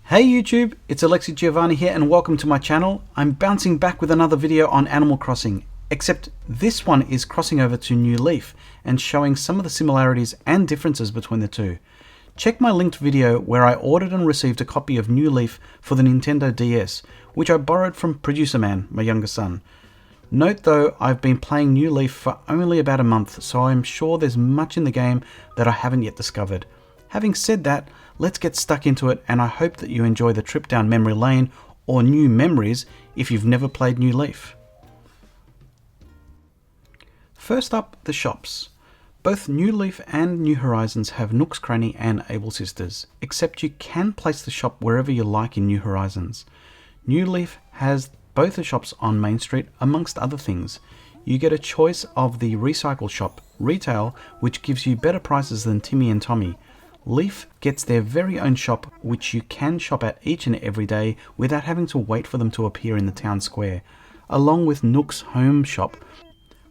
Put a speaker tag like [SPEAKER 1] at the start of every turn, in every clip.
[SPEAKER 1] Hey YouTube, it's Alexi Giovani here and welcome to my channel. I'm bouncing back with another video on Animal Crossing, except this one is crossing over to New Leaf and showing some of the similarities and differences between the two. Check my linked video where I ordered and received a copy of New Leaf for the Nintendo DS, which I borrowed from Producer Man, my younger son. Note though, I've been playing New Leaf for only about a month, so I'm sure there's much in the game that I haven't yet discovered. Having said that, let's get stuck into it, and I hope that you enjoy the trip down memory lane or new memories if you've never played New Leaf. First up, the shops. Both New Leaf and New Horizons have Nook's Cranny and Able Sisters, except you can place the shop wherever you like in New Horizons. New Leaf has both the shops on Main Street, amongst other things. You get a choice of the recycle shop, Retail, which gives you better prices than Timmy and Tommy. Leaf gets their very own shop, which you can shop at each and every day without having to wait for them to appear in the town square, along with Nook's Home Shop,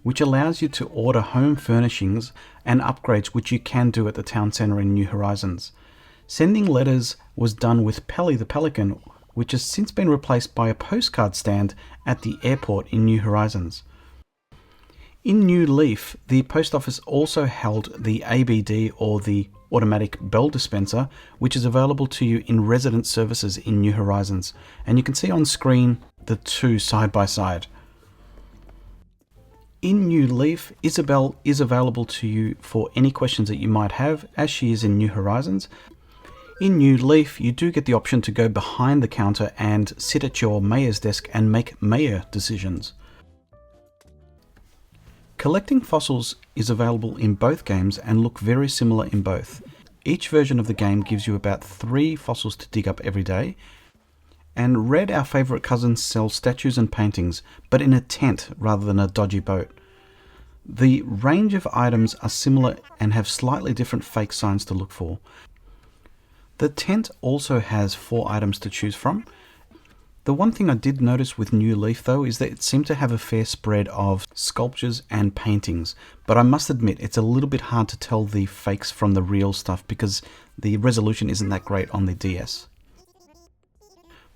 [SPEAKER 1] which allows you to order home furnishings and upgrades, which you can do at the town centre in New Horizons. Sending letters was done with Pelly the Pelican, which has since been replaced by a postcard stand at the airport in New Horizons. In New Leaf, the post office also held the ABD, or the automatic bell dispenser, which is available to you in resident services in New Horizons, and you can see on screen the two side by side. In New Leaf, Isabelle is available to you for any questions that you might have, as she is in New Horizons. In New Leaf, you do get the option to go behind the counter and sit at your mayor's desk and make mayor decisions. Collecting fossils is available in both games and look very similar in both. Each version of the game gives you about 3 fossils to dig up every day. And Red, our favourite cousin, sells statues and paintings, but in a tent rather than a dodgy boat. The range of items are similar and have slightly different fake signs to look for. The tent also has 4 items to choose from. The one thing I did notice with New Leaf though is that it seemed to have a fair spread of sculptures and paintings, but I must admit it's a little bit hard to tell the fakes from the real stuff because the resolution isn't that great on the DS.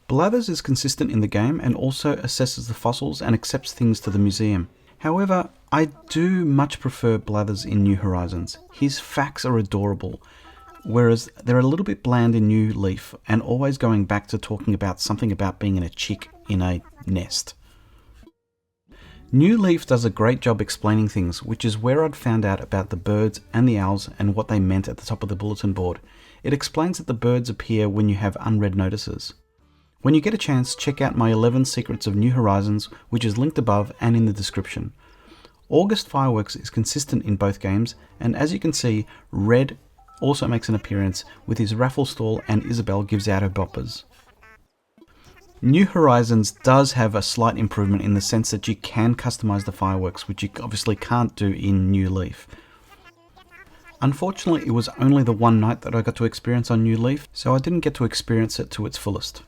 [SPEAKER 1] Blathers is consistent in the game and also assesses the fossils and accepts things to the museum. However, I do much prefer Blathers in New Horizons. His facts are adorable, whereas they're a little bit bland in New Leaf and always going back to talking about something about being in a chick in a nest. New Leaf does a great job explaining things, which is where I'd found out about the birds and the owls and what they meant at the top of the bulletin board. It explains that the birds appear when you have unread notices. When you get a chance, check out my 11 Secrets of New Horizons, which is linked above and in the description. August Fireworks is consistent in both games, and as you can see, Red also makes an appearance with his raffle stall, and Isabelle gives out her boppers. New Horizons does have a slight improvement in the sense that you can customize the fireworks, which you obviously can't do in New Leaf. Unfortunately, it was only the one night that I got to experience on New Leaf, so I didn't get to experience it to its fullest.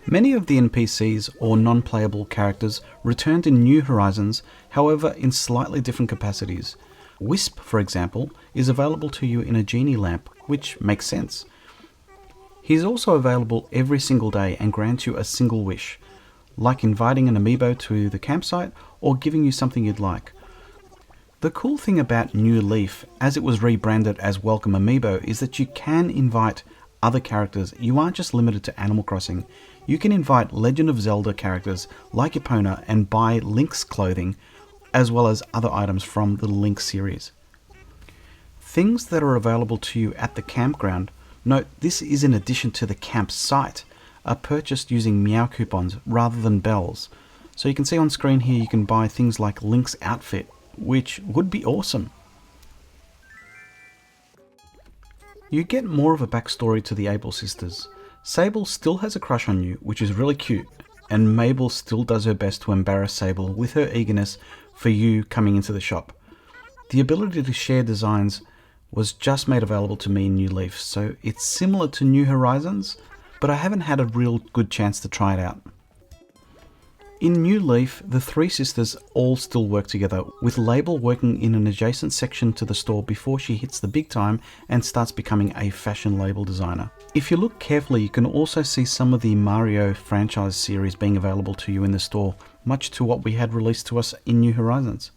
[SPEAKER 1] Many of the NPCs or non-playable characters returned in New Horizons, however in slightly different capacities. Wisp, for example, is available to you in a genie lamp, which makes sense. He's also available every single day and grants you a single wish, like inviting an amiibo to the campsite or giving you something you'd like. The cool thing about New Leaf, as it was rebranded as Welcome Amiibo, is that you can invite other characters. You aren't just limited to Animal Crossing. You can invite Legend of Zelda characters like Epona and buy Link's clothing, as well as other items from the Link series. Things that are available to you at the campground, note this is in addition to the campsite, are purchased using Meow coupons rather than bells. So you can see on screen here you can buy things like Link's outfit, which would be awesome. You get more of a backstory to the Able sisters. Sable still has a crush on you, which is really cute, and Mabel still does her best to embarrass Sable with her eagerness for you coming into the shop. The ability to share designs was just made available to me in New Leaf, so it's similar to New Horizons, but I haven't had a real good chance to try it out. In New Leaf, the three sisters all still work together, with Label working in an adjacent section to the store before she hits the big time and starts becoming a fashion label designer. If you look carefully, you can also see some of the Mario franchise series being available to you in the store, much to what we had released to us in New Horizons.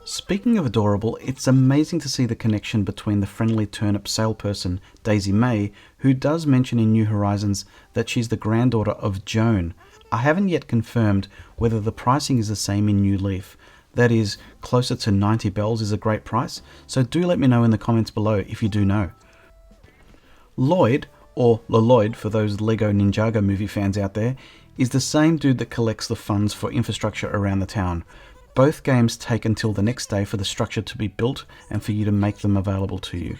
[SPEAKER 1] Speaking of adorable, it's amazing to see the connection between the friendly turnip salesperson Daisy May, who does mention in New Horizons that she's the granddaughter of Joan. I haven't yet confirmed whether the pricing is the same in New Leaf. That is, closer to 90 bells is a great price, so do let me know in the comments below if you do know. Lloyd, or Lloyd for those Lego Ninjago movie fans out there, is the same dude that collects the funds for infrastructure around the town. Both games take until the next day for the structure to be built and for you to make them available to you.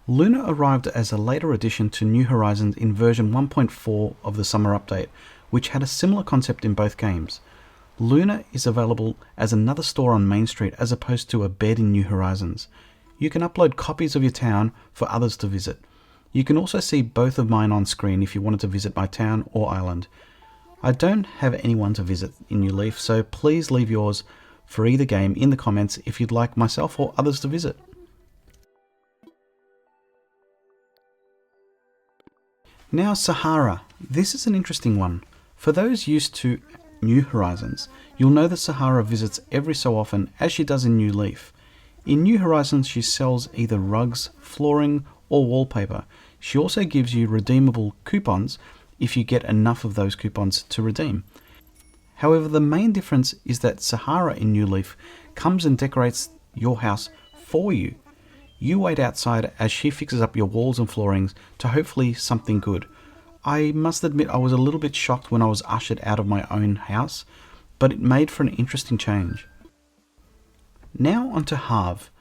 [SPEAKER 1] Luna arrived as a later addition to New Horizons in version 1.4 of the summer update, which had a similar concept in both games. Luna is available as another store on Main Street as opposed to a bed in New Horizons. You can upload copies of your town for others to visit. You can also see both of mine on screen if you wanted to visit my town or island. I don't have anyone to visit in New Leaf, so please leave yours for either game in the comments if you'd like myself or others to visit. Now Sahara. This is an interesting one. For those used to New Horizons, you'll know that Sahara visits every so often as she does in New Leaf. In New Horizons she sells either rugs, flooring or wallpaper. She also gives you redeemable coupons if you get enough of those coupons to redeem. However, the main difference is that Sahara in New Leaf comes and decorates your house for you. You wait outside as she fixes up your walls and floorings to hopefully something good. I must admit I was a little bit shocked when I was ushered out of my own house, but it made for an interesting change. Now onto Harv.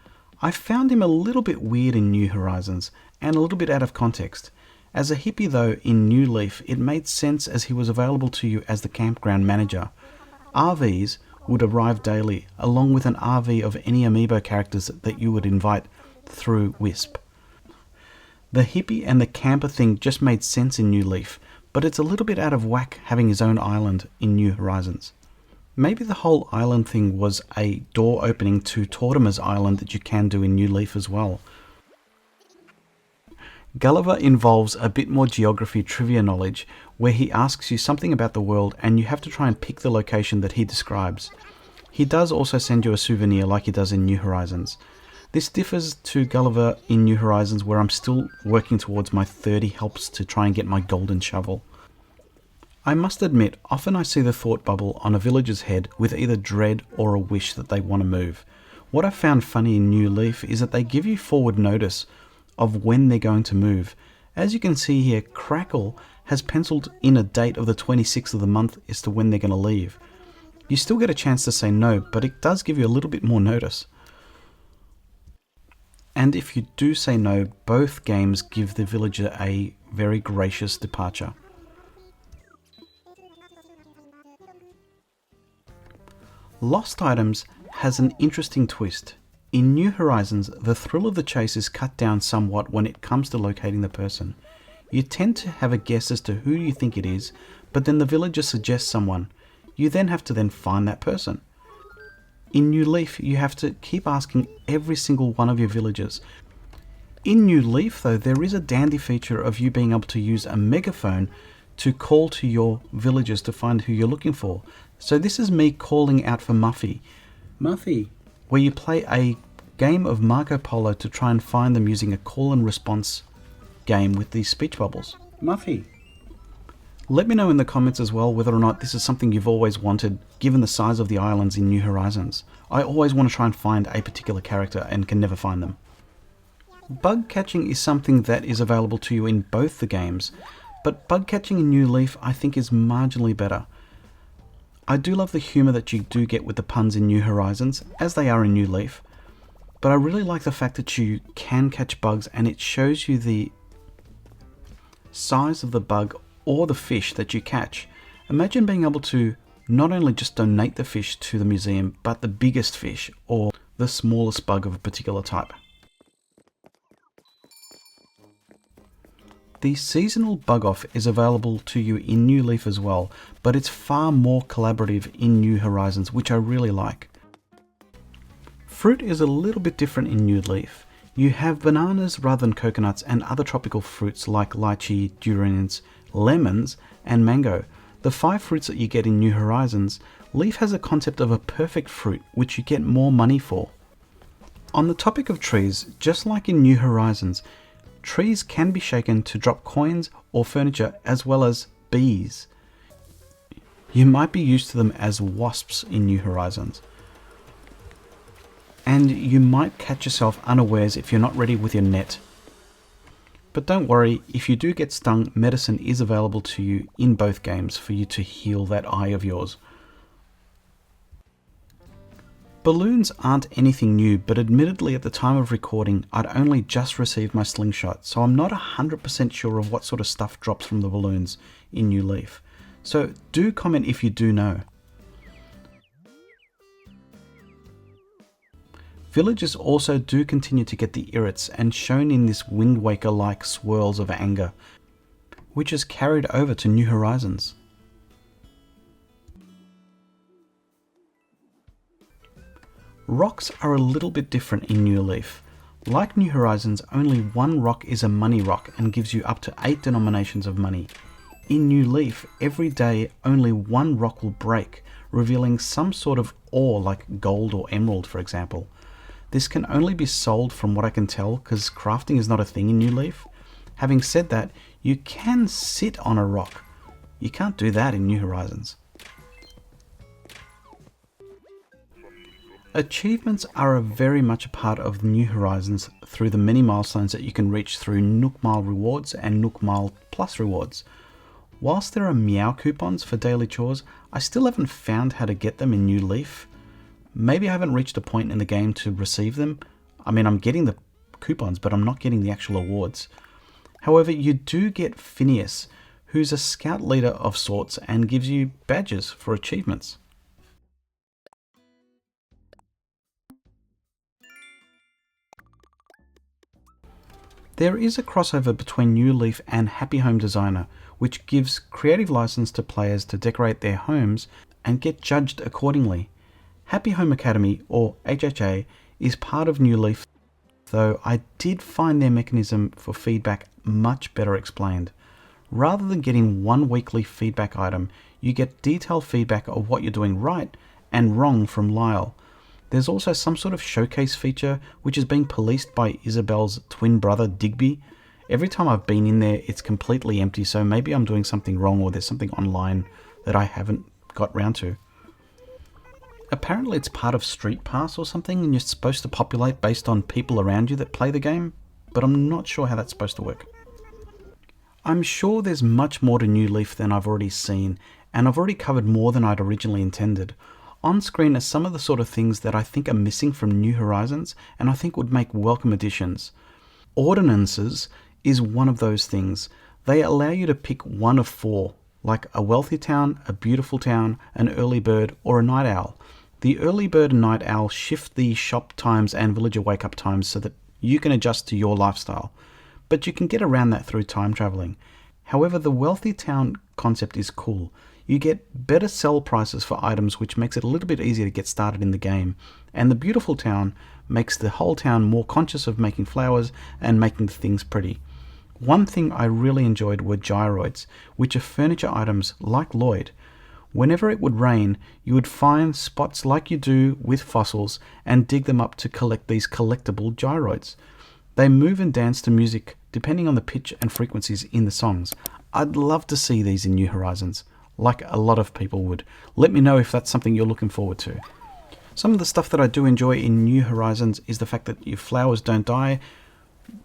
[SPEAKER 1] I found him a little bit weird in New Horizons and a little bit out of context. As a hippie though in New Leaf, it made sense as he was available to you as the campground manager. RVs would arrive daily along with an RV of any amiibo characters that you would invite through Wisp. The hippie and the camper thing just made sense in New Leaf, but it's a little bit out of whack having his own island in New Horizons. Maybe the whole island thing was a door opening to Tortimer's island that you can do in New Leaf as well. Gulliver involves a bit more geography trivia knowledge where he asks you something about the world and you have to try and pick the location that he describes. He does also send you a souvenir like he does in New Horizons. This differs to Gulliver in New Horizons where I'm still working towards my 30 helps to try and get my golden shovel. I must admit, often I see the thought bubble on a villager's head with either dread or a wish that they want to move. What I found funny in New Leaf is that they give you forward notice of when they're going to move. As you can see here, Crackle has penciled in a date of the 26th of the month as to when they're going to leave. You still get a chance to say no, but it does give you a little bit more notice. And if you do say no, both games give the villager a very gracious departure. Lost Items has an interesting twist. In New Horizons, the thrill of the chase is cut down somewhat when it comes to locating the person. You tend to have a guess as to who you think it is, but then the villager suggests someone. You then have to find that person. In New Leaf, you have to keep asking every single one of your villagers. In New Leaf, though, there is a dandy feature of you being able to use a megaphone to call to your villagers to find who you're looking for. So this is me calling out for Muffy. Muffy! Where you play a game of Marco Polo to try and find them using a call and response game with these speech bubbles. Muffy! Let me know in the comments as well whether or not this is something you've always wanted, given the size of the islands in New Horizons. I always want to try and find a particular character and can never find them. Bug catching is something that is available to you in both the games, but bug catching in New Leaf I think is marginally better. I do love the humour that you do get with the puns in New Horizons, as they are in New Leaf, but I really like the fact that you can catch bugs and it shows you the size of the bug or the fish that you catch. Imagine being able to not only just donate the fish to the museum, but the biggest fish or the smallest bug of a particular type. The seasonal bug off is available to you in New Leaf as well, but it's far more collaborative in New Horizons, which I really like. Fruit is a little bit different in New Leaf. You have bananas rather than coconuts and other tropical fruits like lychee, durians, lemons, and mango. The 5 fruits that you get in New Horizons, Leaf has a concept of a perfect fruit, which you get more money for. On the topic of trees, just like in New Horizons, trees can be shaken to drop coins or furniture as well as bees. You might be used to them as wasps in New Horizons. And you might catch yourself unawares if you're not ready with your net. But don't worry, if you do get stung, medicine is available to you in both games for you to heal that eye of yours. Balloons aren't anything new, but admittedly at the time of recording, I'd only just received my slingshot, so I'm not 100% sure of what sort of stuff drops from the balloons in New Leaf. So do comment if you do know. Villagers also do continue to get the irrits and shown in this Wind Waker-like swirls of anger, which is carried over to New Horizons. Rocks are a little bit different in New Leaf. Like New Horizons, only one rock is a money rock and gives you up to 8 denominations of money. In New Leaf, every day only one rock will break, revealing some sort of ore like gold or emerald, for example. This can only be sold from what I can tell because crafting is not a thing in New Leaf. Having said that, you can sit on a rock. You can't do that in New Horizons. Achievements are very much a part of New Horizons through the many milestones that you can reach through Nook Mile rewards and Nook Mile Plus rewards. Whilst there are Meow coupons for daily chores, I still haven't found how to get them in New Leaf. Maybe I haven't reached a point in the game to receive them. I mean, I'm getting the coupons, but I'm not getting the actual awards. However, you do get Phineas, who's a scout leader of sorts and gives you badges for achievements. There is a crossover between New Leaf and Happy Home Designer, which gives creative license to players to decorate their homes and get judged accordingly. Happy Home Academy, or HHA, is part of New Leaf, though I did find their mechanism for feedback much better explained. Rather than getting one weekly feedback item, you get detailed feedback of what you're doing right and wrong from Lyle. There's also some sort of showcase feature which is being policed by Isabel's twin brother Digby. Every time I've been in there it's completely empty, so maybe I'm doing something wrong or there's something online that I haven't got round to. Apparently it's part of Street Pass or something and you're supposed to populate based on people around you that play the game, but I'm not sure how that's supposed to work. I'm sure there's much more to New Leaf than I've already seen, and I've already covered more than I'd originally intended. On screen are some of the sort of things that I think are missing from New Horizons and I think would make welcome additions. Ordinances is one of those things. They allow you to pick one of 4, like a wealthy town, a beautiful town, an early bird, or a night owl. The early bird and night owl shift the shop times and villager wake up times so that you can adjust to your lifestyle, but you can get around that through time traveling. However, the wealthy town concept is cool. You get better sell prices for items, which makes it a little bit easier to get started in the game, and the beautiful town makes the whole town more conscious of making flowers and making things pretty. One thing I really enjoyed were gyroids, which are furniture items like Lloyd. Whenever it would rain, you would find spots like you do with fossils and dig them up to collect these collectible gyroids. They move and dance to music depending on the pitch and frequencies in the songs. I'd love to see these in New Horizons, like a lot of people would. Let me know if that's something you're looking forward to. Some of the stuff that I do enjoy in New Horizons is the fact that your flowers don't die.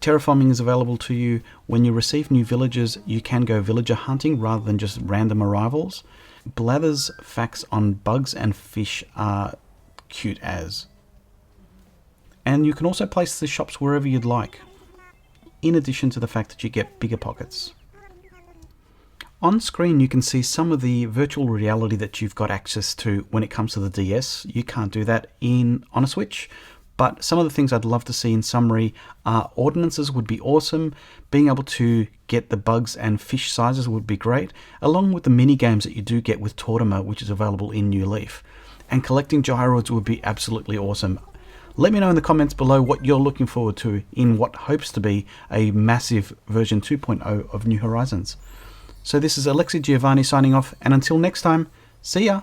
[SPEAKER 1] Terraforming is available to you. When you receive new villagers, you can go villager hunting rather than just random arrivals. Blather's facts on bugs and fish are cute as. And you can also place the shops wherever you'd like, in addition to the fact that you get bigger pockets. On screen you can see some of the virtual reality that you've got access to when it comes to the DS. You can't do that on a Switch, But some of the things I'd love to see in summary are ordinances would be awesome. Being able to get the bugs and fish sizes would be great, along with the mini games that you do get with Tortimer, which is available in New Leaf. And collecting gyroids would be absolutely awesome. Let me know in the comments below what you're looking forward to in what hopes to be a massive version 2.0 of New Horizons. So this is Alexi Giovani signing off, and until next time, see ya!